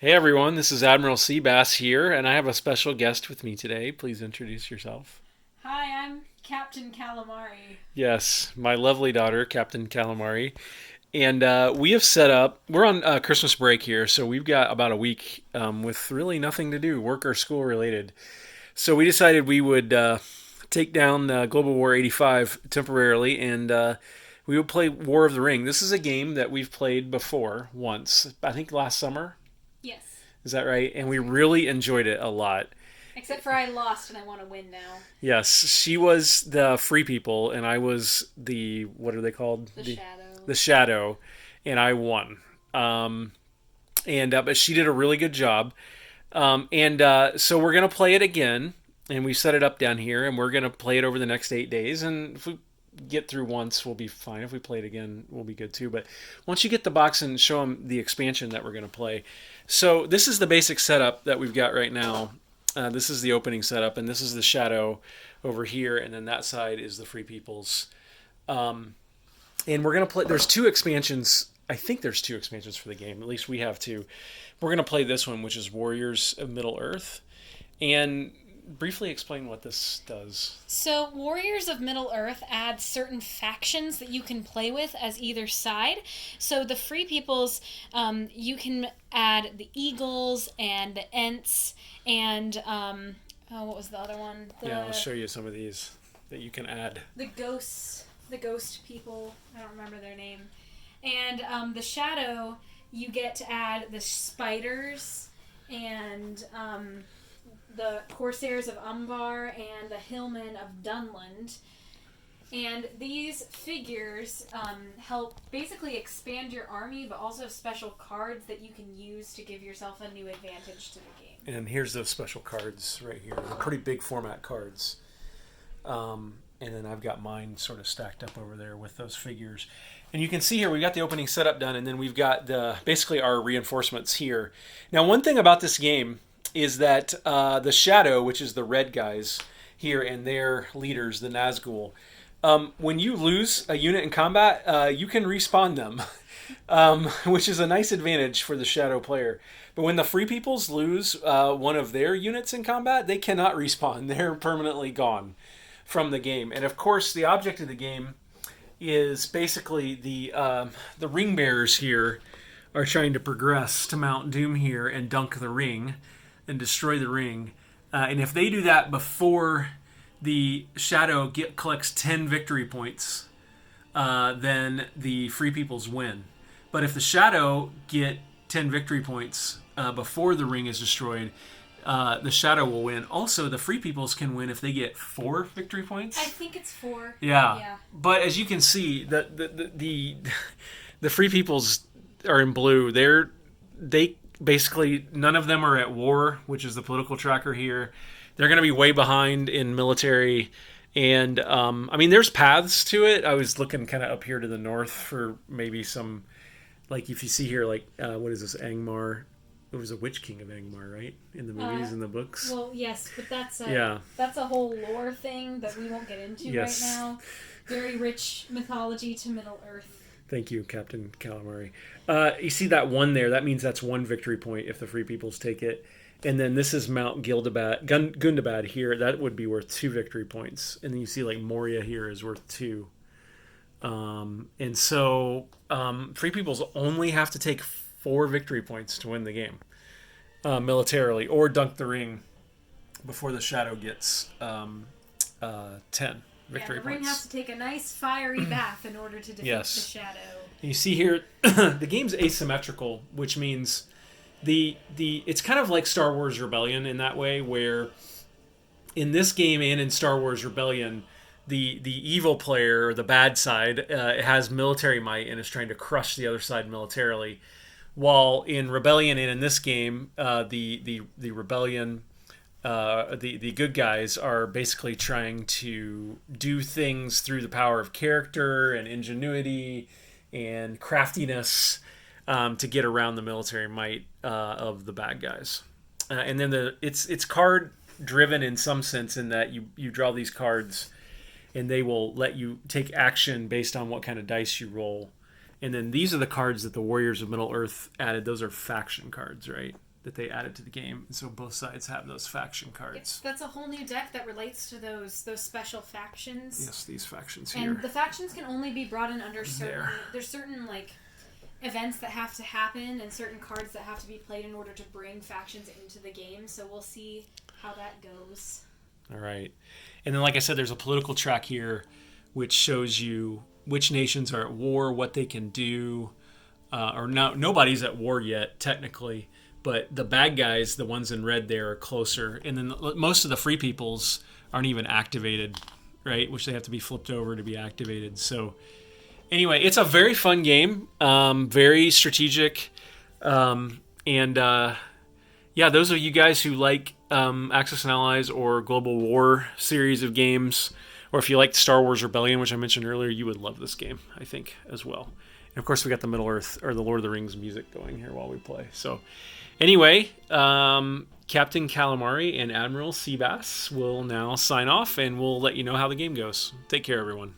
Hey everyone, this is Admiral Seabass here, and I have a special guest with me today. Please introduce yourself. Hi, I'm Captain Calamari. Yes, my lovely daughter, Captain Calamari. And we have set up, we're on Christmas break here, so we've got about a week with really nothing to do, work or school related. So we decided we would take down Global War 85 temporarily and we would play War of the Ring. This is a game that we've played before once, I think last summer. Yes, Is that right? And that's we right. really enjoyed it a lot. Except for I lost and I want to win now. Yes, she was the free people, and I was the what are they called? The shadow. The shadow, and I won. Um, and but she did a really good job. And so we're gonna play it again, and we set it up down here, and we're gonna play it over the next 8 days. And if we get through once, we'll be fine. If we play it again, we'll be good too. But once you get the box and show them the expansion that we're gonna play, so this is the basic setup that we've got right now. This is the opening setup, and this is the shadow over here, and then that side is the free peoples. And we're gonna play. There's two expansions. I think there's two expansions for the game. At least we have two. We're gonna play this one, which is Warriors of Middle Earth, and briefly explain what this does. So, Warriors of Middle Earth adds certain factions that you can play with as either side. So, the Free Peoples, you can add the Eagles and the Ents and, what was the other one? Yeah, I'll show you some of these that you can add. The Ghosts, the Ghost people. I don't remember their name. And the Shadow, you get to add the Spiders and the Corsairs of Umbar and the Hillmen of Dunland. And these figures help basically expand your army, but also have special cards that you can use to give yourself a new advantage to the game. And here's those special cards right here. They're pretty big format cards. And then I've got mine sort of stacked up over there with those figures. And you can see here we got the opening setup done, and then we've got basically our reinforcements here. Now, one thing about this game is that the Shadow, which is the red guys here, and their leaders, the Nazgul, when you lose a unit in combat, you can respawn them, which is a nice advantage for the Shadow player. But when the Free Peoples lose one of their units in combat, they cannot respawn. They're permanently gone from the game. And of course, the object of the game is basically the ring bearers here are trying to progress to Mount Doom here and dunk the ring and destroy the ring. And if they do that before the Shadow collects 10 victory points, then the Free Peoples win. But if the Shadow get 10 victory points before the ring is destroyed, the Shadow will win. Also, the Free Peoples can win if they get 4 victory points. I think it's 4. Yeah. Yeah. But as you can see, the Free Peoples are in blue. They basically, none of them are at war, which is the political tracker here. They're going to be way behind in military. And, I mean, there's paths to it. I was looking kind of up here to the north for maybe some, like if you see here, like, what is this, Angmar? It was a Witch King of Angmar, right? In the movies and the books. Well, yes, but that's Yeah. that's a whole lore thing that we won't get into Yes. right now. Very rich mythology to Middle Earth. Thank you, Captain Calamari. You see that one there? That means that's 1 victory point if the Free Peoples take it. And then this is Mount Gundabad here. That would be worth 2 victory points. And then you see like Moria here is worth 2. And so Free Peoples only have to take 4 victory points to win the game militarily, or dunk the ring before the Shadow gets 10 victory The ring points. has to take a nice fiery bath in order to defeat Yes. the Shadow. You see here, the game's asymmetrical, which means it's kind of like Star Wars Rebellion in that way, where in this game and in Star Wars Rebellion, the evil player, or the bad side, has military might and is trying to crush the other side militarily. While in Rebellion and in this game, the Rebellion, the good guys are basically trying to do things through the power of character and ingenuity and craftiness to get around the military might of the bad guys. And then it's card driven in some sense, in that you draw these cards and they will let you take action based on what kind of dice you roll. And then these are the cards that the Warriors of Middle Earth added. Those are faction cards, right? that they added to the game. And so both sides have those faction cards. That's a whole new deck that relates to those special factions. Yes, these factions here. And the factions can only be brought in under certain... There's certain, like, events that have to happen and certain cards that have to be played in order to bring factions into the game. So we'll see how that goes. All right. And then, like I said, there's a political track here which shows you which nations are at war, what they can do. Nobody's at war yet, technically. But the bad guys, the ones in red there, are closer. And then most of the free peoples aren't even activated, right? Which they have to be flipped over to be activated. So anyway, it's a very fun game, very strategic. Those of you guys who like Axis and Allies or Global War series of games, or if you like Star Wars Rebellion, which I mentioned earlier, you would love this game, I think, as well. And of course, we got the Middle Earth or the Lord of the Rings music going here while we play. So anyway, Captain Calamari and Admiral Seabass will now sign off, and we'll let you know how the game goes. Take care, everyone.